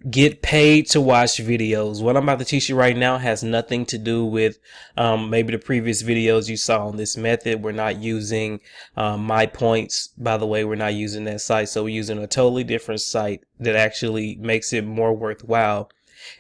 get paid to watch videos. What I'm about to teach you right now has nothing to do with maybe the previous videos you saw on this method. We're not using MyPoints. By the way, we're not using that site. So we're using a totally different site that actually makes it more worthwhile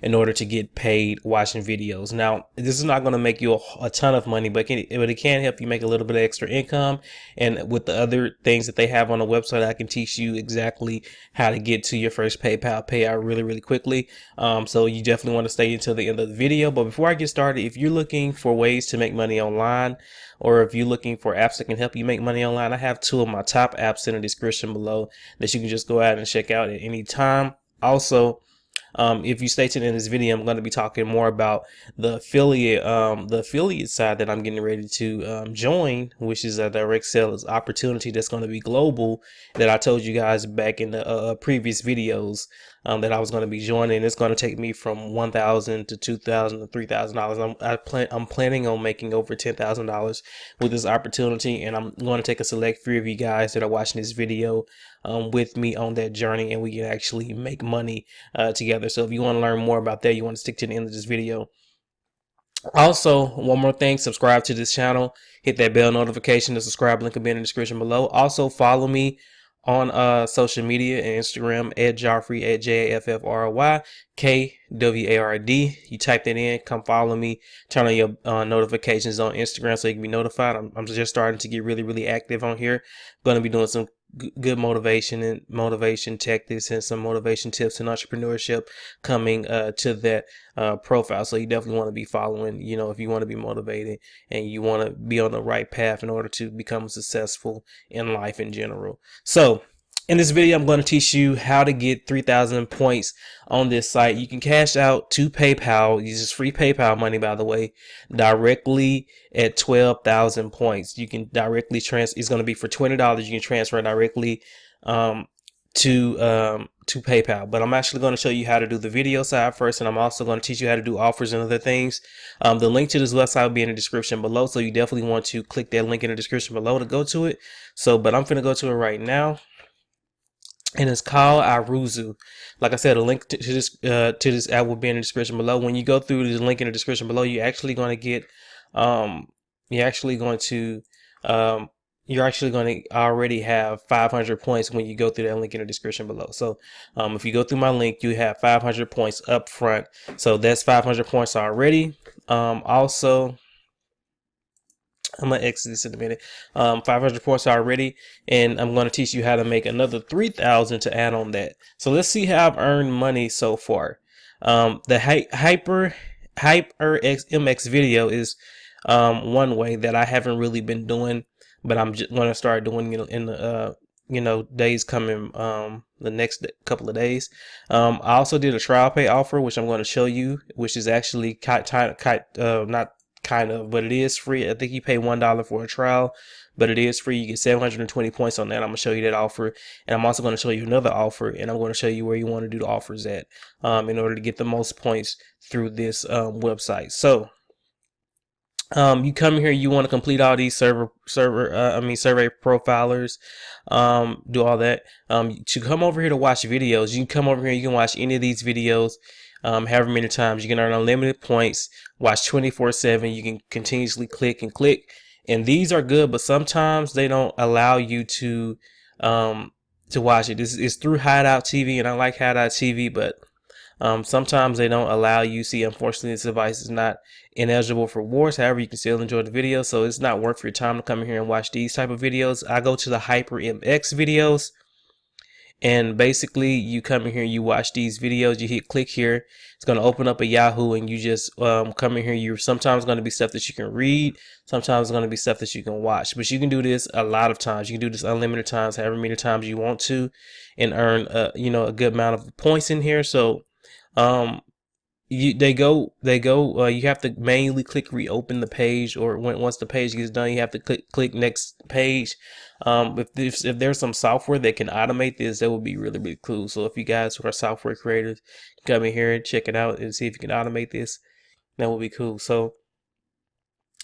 in order to get paid watching videos. Now, this is not going to make you a ton of money, but it can help you make a little bit of extra income. And with the other things that they have on the website, I can teach you exactly how to get to your first PayPal payout really, really quickly. So you definitely want to stay until the end of the video. But before I get started, if you're looking for ways to make money online, or if you're looking for apps that can help you make money online, I have two of my top apps in the description below that you can just go out and check out at any time. Also, if you stay tuned in this video, I'm going to be talking more about the affiliate side that I'm getting ready to join, which is a direct sales opportunity that's going to be global, that I told you guys back in the previous videos that I was going to be joining. It's going to take me from $1,000 to $2,000 to $3,000. I'm planning on making over $10,000 with this opportunity, and I'm going to take a select few of you guys that are watching this video with me on that journey, and we can actually make money together. So if you want to learn more about that, you want to stick to the end of this video. Also, one more thing, subscribe to this channel, hit that bell notification. The subscribe link will be in the description below. Also, follow me on social media and Instagram at Jaffry, at JAFFRY KWARD. You type that in, come follow me, turn on your notifications on Instagram so you can be notified. I'm just starting to get really, really active on here. Going to be doing some good motivation tactics and some motivation tips and entrepreneurship coming to that profile. So you definitely want to be following, if you want to be motivated and you want to be on the right path in order to become successful in life in general. So in this video, I'm going to teach you how to get 3,000 points on this site. You can cash out to PayPal. This is free PayPal money, by the way, directly at 12,000 points. You can directly transfer. It's going to be for $20. You can transfer directly to PayPal. But I'm actually going to show you how to do the video side first, and I'm also going to teach you how to do offers and other things. The link to this website will be in the description below, so you definitely want to click that link in the description below to go to it. But I'm going to go to it right now. And it's called Aruzu. Like I said, a link to this app will be in the description below. When you go through the link in the description below, you're actually going to get you're actually going to already have 500 points when you go through that link in the description below. So if you go through my link, you have 500 points up front. So that's 500 points already. Also, I'm going to exit this in a minute. 500 points already, and I'm going to teach you how to make another 3,000 to add on that. So let's see how I've earned money so far. The HyperX MX video is one way that I haven't really been doing, but I'm just going to start doing in the days coming, the next couple of days. I also did a trial pay offer, which I'm going to show you, which is actually but it is free. I think you pay $1 for a trial, but it is free. You get 720 points on that. I'm going to show you that offer, and I'm also going to show you another offer, and I'm going to show you where you want to do the offers at in order to get the most points through this website. So you come here, you want to complete all these survey profilers, do all that. To come over here to watch videos, you can come over here, you can watch any of these videos however many times. You can earn unlimited points, watch 24/7. You can continuously click and click, and these are good, but sometimes they don't allow you to watch it. This is through Hideout TV, and I like Hideout TV, but sometimes they don't allow you. See, unfortunately, this device is not ineligible for rewards. However, you can still enjoy the video, so it's not worth your time to come in here and watch these type of videos. I go to the HyperMX videos, and basically you come in here, you watch these videos, you hit click here, it's going to open up a Yahoo, and you just come in here. You're sometimes going to be stuff that you can read, sometimes it's going to be stuff that you can watch, but you can do this a lot of times. You can do this unlimited times, however many times you want to, and earn a good amount of points in here. So you have to manually click reopen the page, or once the page gets done, you have to click next page. If there's some software that can automate this, that would be really, really cool. So if you guys who are software creators, come in here and check it out and see if you can automate this, that would be cool. So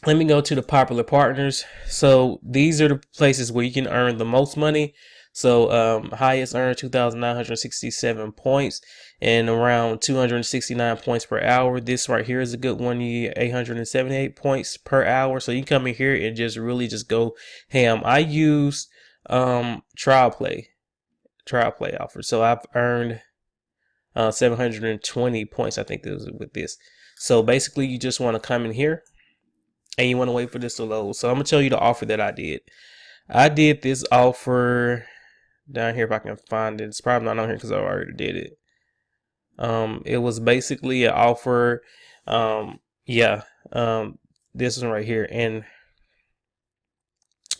let me go to the popular partners. So these are the places where you can earn the most money. So highest earned 2,967 points, and around 269 points per hour. This right here is a good one. You get 878 points per hour. So you come in here and just really just go ham. I use trial play offer. So I've earned 720 points, I think, this was with this. So basically you just want to come in here and you want to wait for this to load. So I'm gonna tell you the offer that I did. I did this offer down here, if I can find it. It's probably not on here because I already did it. It was basically an offer. Yeah. This one right here, and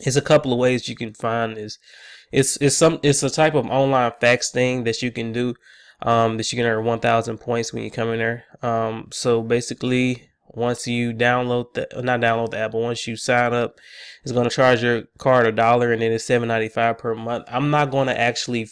it's a couple of ways you can find this. It's a type of online fax thing that you can do. That you can earn 1,000 points when you come in there. So basically, once you download not download the app, but once you sign up, it's going to charge your card $1, and then it's $7.95 per month. I'm not going to actually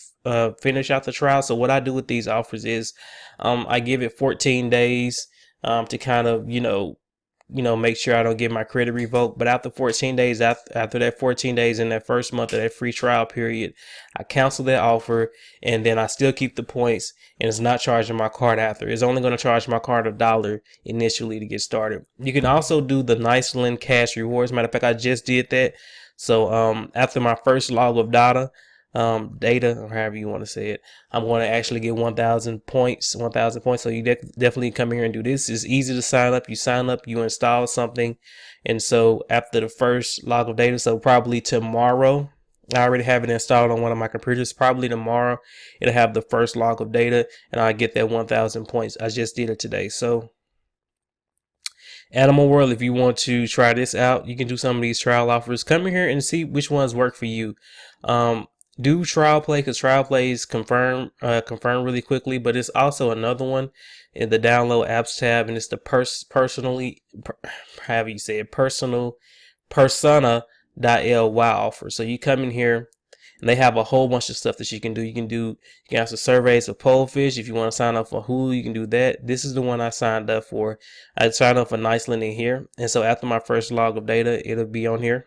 finish out the trial. So what I do with these offers is, I give it 14 days to kind of make sure I don't get my credit revoked. But after 14 days, after that 14 days in that first month of that free trial period, I cancel that offer, and then I still keep the points, and it's not charging my card after. It's only going to charge my card $1 initially to get started. You can also do the Niceland cash rewards. Matter of fact, I just did that. So after my first log of data, or however you want to say it, I'm going to actually get 1,000 points. 1,000 points. So you definitely come here and do this. It's easy to sign up. You sign up, you install something, and so after the first log of data, so probably tomorrow, I already have it installed on one of my computers. Probably tomorrow, it'll have the first log of data, and I get that 1,000 points. I just did it today. So Animal World, if you want to try this out, you can do some of these trial offers. Come in here and see which ones work for you. Do trial play, because trial plays confirm really quickly, but it's also another one in the download apps tab, and it's the persona.ly offer. So you come in here and they have a whole bunch of stuff that you can do. You can answer surveys of Polefish. If you want to sign up for Hulu, you can do that. This is the one I signed up for. I signed up for Niceland in here, and so after my first log of data, it'll be on here.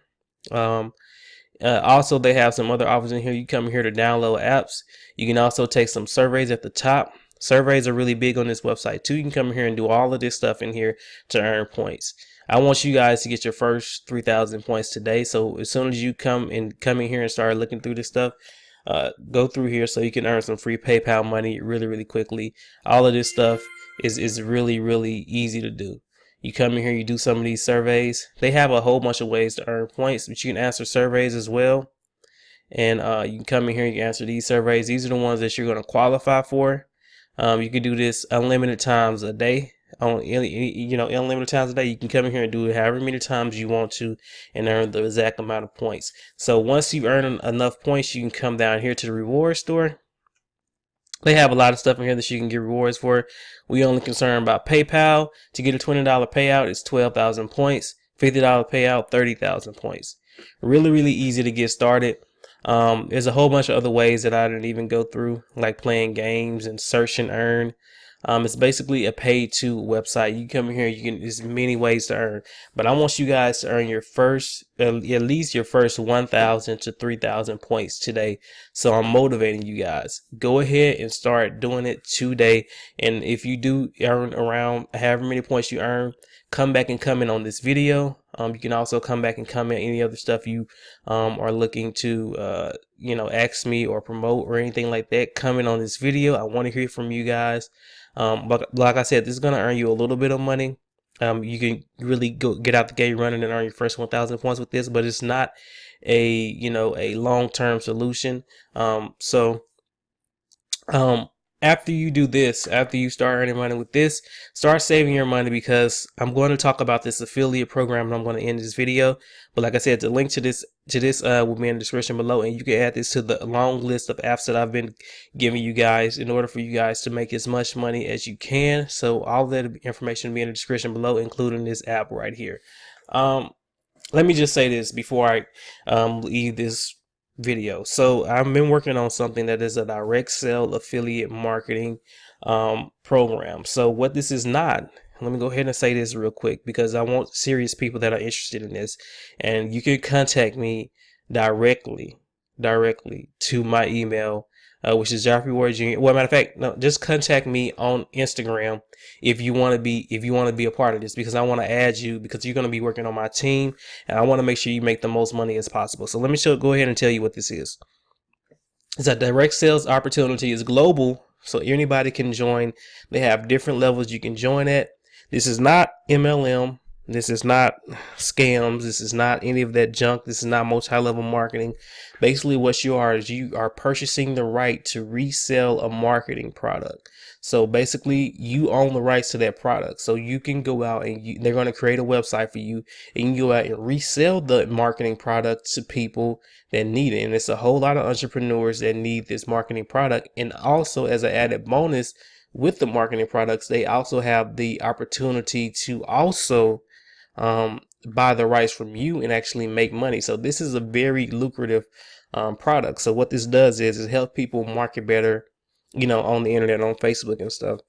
Also, they have some other offers in here. You come here to download apps. You can also take some surveys at the top. Surveys are really big on this website too. You can come here and do all of this stuff in here to earn points. I want you guys to get your first 3,000 points today. So as soon as you come in here and start looking through this stuff, go through here so you can earn some free PayPal money really quickly. All of this stuff is really easy to do. You come in here, you do some of these surveys. They have a whole bunch of ways to earn points, but you can answer surveys as well. And you can come in here, you can answer these surveys. These are the ones that you're going to qualify for. You can do this unlimited times a day. Unlimited times a day. You can come in here and do it however many times you want to and earn the exact amount of points. So once you earn enough points, you can come down here to the reward store. They have a lot of stuff in here that you can get rewards for. We only concerned about PayPal. To get a $20 payout, it's 12,000 points. $50 payout, 30,000 points. Really easy to get started. There's a whole bunch of other ways that I didn't even go through, like playing games and search and earn. It's basically a pay-to website. You come in here, there's many ways to earn, but I want you guys to earn your first, at least your first 1,000 to 3,000 points today. So I'm motivating you guys. Go ahead and start doing it today. And if you do earn around however many points you earn, come back and comment on this video. You can also come back and comment any other stuff you are looking to ask me or promote or anything like that. Comment on this video. I want to hear from you guys. But like I said, this is going to earn you a little bit of money. You can really get out the gate running and earn your first 1,000 points with this, but it's not a long-term solution. After you do this, after you start earning money with this, start saving your money, because I'm going to talk about this affiliate program and I'm going to end this video. But like I said, the link to this will be in the description below, and you can add this to the long list of apps that I've been giving you guys in order for you guys to make as much money as you can. So all that information will be in the description below, including this app right here. Let me just say this before I leave this video. So I've been working on something that is a direct sale affiliate marketing program. So what this is not, let me go ahead and say this real quick, because I want serious people that are interested in this, and you can contact me directly to my email. which is Jaffry Ward Jr. Well, matter of fact, no, just contact me on Instagram if you want to be a part of this, because I want to add you, because you're going to be working on my team, and I want to make sure you make the most money as possible. So let me go ahead and tell you what this is. It's a direct sales opportunity. It's global, so anybody can join. They have different levels you can join at. This is not MLM. This is not scams. This is not any of that junk. This is not multi-level marketing. Basically, what you are is you are purchasing the right to resell a marketing product. So basically, you own the rights to that product. So you can go out and they're going to create a website for you, and you can go out and resell the marketing product to people that need it. And it's a whole lot of entrepreneurs that need this marketing product. And also, as an added bonus with the marketing products, they also have the opportunity to also buy the rights from you and actually make money. So this is a very lucrative product. So what this does is it helps people market better, on the internet, on Facebook and stuff.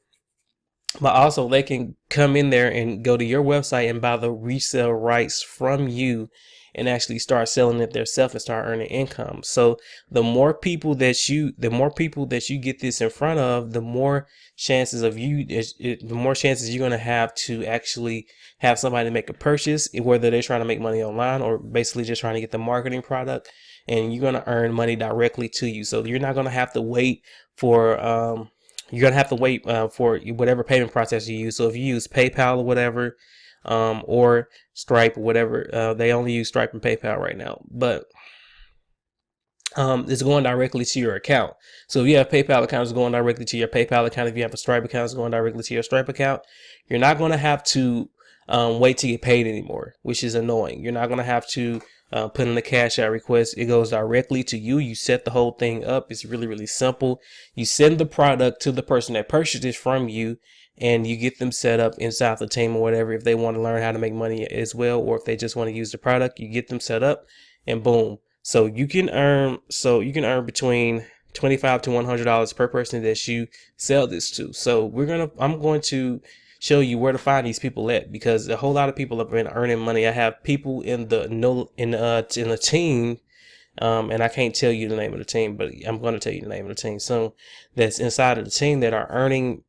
But also they can come in there and go to your website and buy the resale rights from you and actually start selling it themselves and start earning income. So the more people that you get this in front of, the more chances you're going to have to actually have somebody make a purchase, whether they're trying to make money online or basically just trying to get the marketing product, and you're going to earn money directly to you. So you're not going to have to wait for for whatever payment process you use. So if you use PayPal or whatever, or Stripe or whatever, they only use Stripe and PayPal right now, but it's going directly to your account. So if you have PayPal account, it's going directly to your PayPal account. If you have a Stripe account, it's going directly to your Stripe account. You're not going to have to wait to get paid anymore, which is annoying. You're not going to have to put in a cash out request. It goes directly to you. You set the whole thing up. It's really, really simple. You send the product to the person that purchased it from you, and you get them set up inside the team or whatever. If they want to learn how to make money as well, or if they just want to use the product, you get them set up, and boom. So you can earn between $25 to $100 per person that you sell this to. So I'm going to show you where to find these people at, because a whole lot of people have been earning money. I have people in the team, and I can't tell you the name of the team, but I'm going to tell you the name of the team soon, that's inside of the team that are earning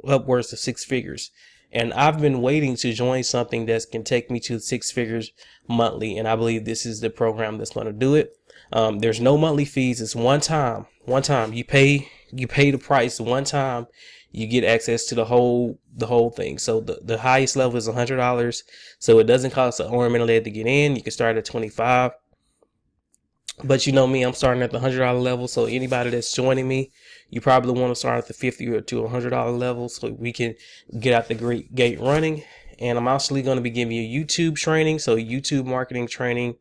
upwards of six figures. And I've been waiting to join something that can take me to six figures monthly, and I believe this is the program that's going to do it. There's no monthly fees. It's one time you pay the price one time. You get access to the whole thing. So the highest level is $100. So it doesn't cost an arm and a leg to get in. You can start at $25. But you know me, I'm starting at the $100 level. So anybody that's joining me, you probably want to start at the $50 or to $100 level, so we can get out the great gate running. And I'm actually going to be giving you YouTube training. So YouTube marketing training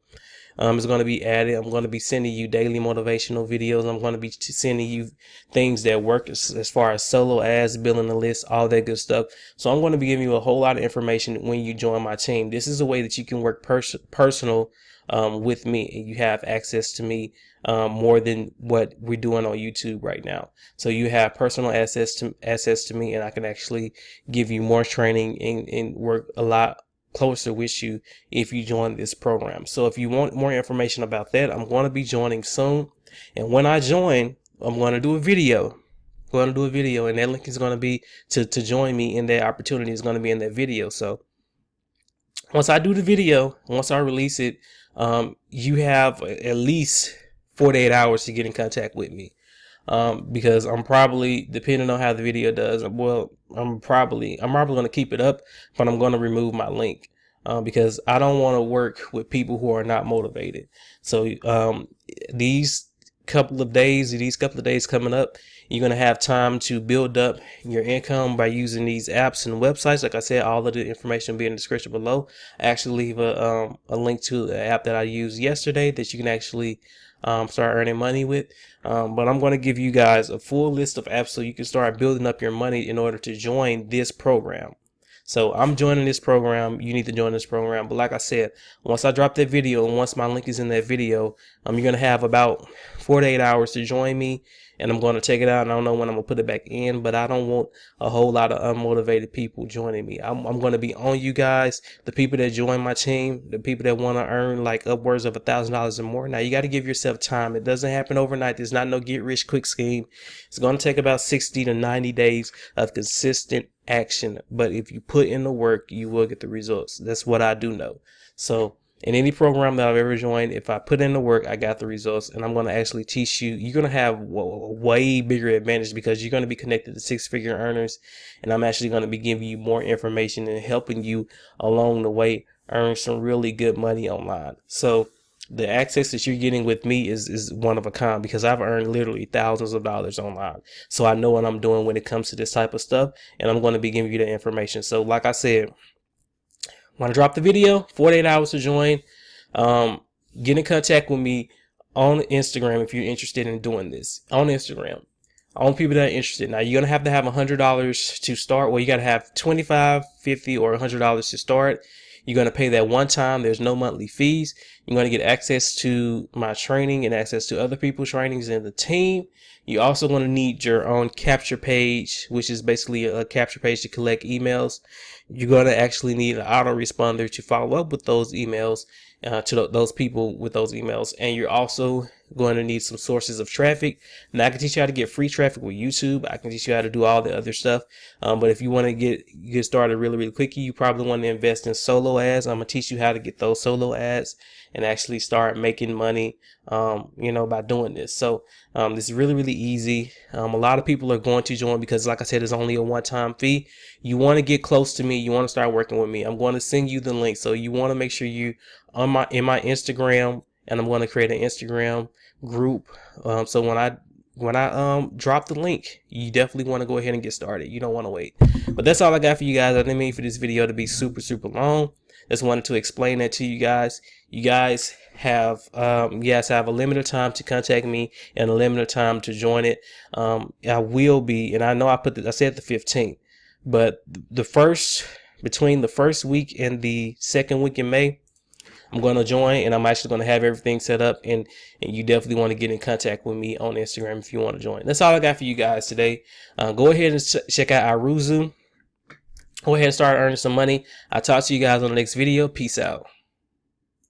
is going to be added. I'm going to be sending you daily motivational videos. I'm going to be sending you things that work as far as solo ads, building a list, all that good stuff. So I'm going to be giving you a whole lot of information when you join my team. This is a way that you can work personal with me, and you have access to me more than what we're doing on YouTube right now. So you have personal access to me, and I can actually give you more training and work a lot closer with you if you join this program. So if you want more information about that, I'm going to be joining soon. And when I join, I'm going to do a video. And that link is going to be to join me in that opportunity is going to be in that video. So once I do the video, once I release it, you have at least 48 hours to get in contact with me. Because I'm probably, depending on how the video does, I'm probably going to keep it up, but I'm going to remove my link, because I don't want to work with people who are not motivated. So, these couple of days coming up, you're going to have time to build up your income by using these apps and websites. Like I said, all of the information will be in the description below. I actually leave a link to the app that I used yesterday that you can actually start earning money with. But I'm going to give you guys a full list of apps so you can start building up your money in order to join this program. So I'm joining this program. You need to join this program. But like I said, once I drop that video and once my link is in that video, you're going to have about 48 hours to join me, and I'm going to take it out. And I don't know when I'm going to put it back in, but I don't want a whole lot of unmotivated people joining me. I'm going to be on you guys, the people that join my team, the people that want to earn like upwards of $1,000 or more. Now you got to give yourself time. It doesn't happen overnight. There's not no get rich quick scheme. It's going to take about 60 to 90 days of consistent action. But if you put in the work, you will get the results. That's what I do know. So in any program that I've ever joined, if I put in the work, I got the results, and I'm going to actually teach you. You're going to have a way bigger advantage because you're going to be connected to six-figure earners, and I'm actually going to be giving you more information and helping you along the way earn some really good money online. So the access that you're getting with me is one of a kind because I've earned literally thousands of dollars online. So I know what I'm doing when it comes to this type of stuff, and I'm going to be giving you the information. So like I said, when I drop the video, 48 hours to join. Get in contact with me on Instagram if you're interested in doing this. On Instagram. On people that are interested. Now, you're going to have $100 to start. Well, you got to have $25, $50, or $100 to start. You're going to pay that one time. There's no monthly fees. You're going to get access to my training and access to other people's trainings in the team. You're also going to need your own capture page, which is basically a capture page to collect emails. You're going to actually need an autoresponder to follow up with those emails, to those people with those emails. And you're also going to need some sources of traffic. Now, I can teach you how to get free traffic with YouTube. I can teach you how to do all the other stuff. But if you want to get started really, really quickly, you probably want to invest in solo ads. I'm going to teach you how to get those solo ads and actually start making money, by doing this. So this is really, really easy. A lot of people are going to join because, like I said, it's only a one-time fee. You want to get close to me. You want to start working with me. I'm going to send you the link. So you want to make sure you in my Instagram, and I'm going to create an Instagram group. So when I drop the link, you definitely want to go ahead and get started. You don't want to wait. But that's all I got for you guys. I didn't mean for this video to be super, super long. Just wanted to explain that to you guys. You guys have a limited time to contact me and a limited time to join it. I will be, and I know I said the 15th, but between the first week and the second week in May, I'm going to join, and I'm actually going to have everything set up, and you definitely want to get in contact with me on Instagram if you want to join. That's all I got for you guys today. Go ahead and check out Aruzu. Go ahead and start earning some money. I'll talk to you guys on the next video. Peace out.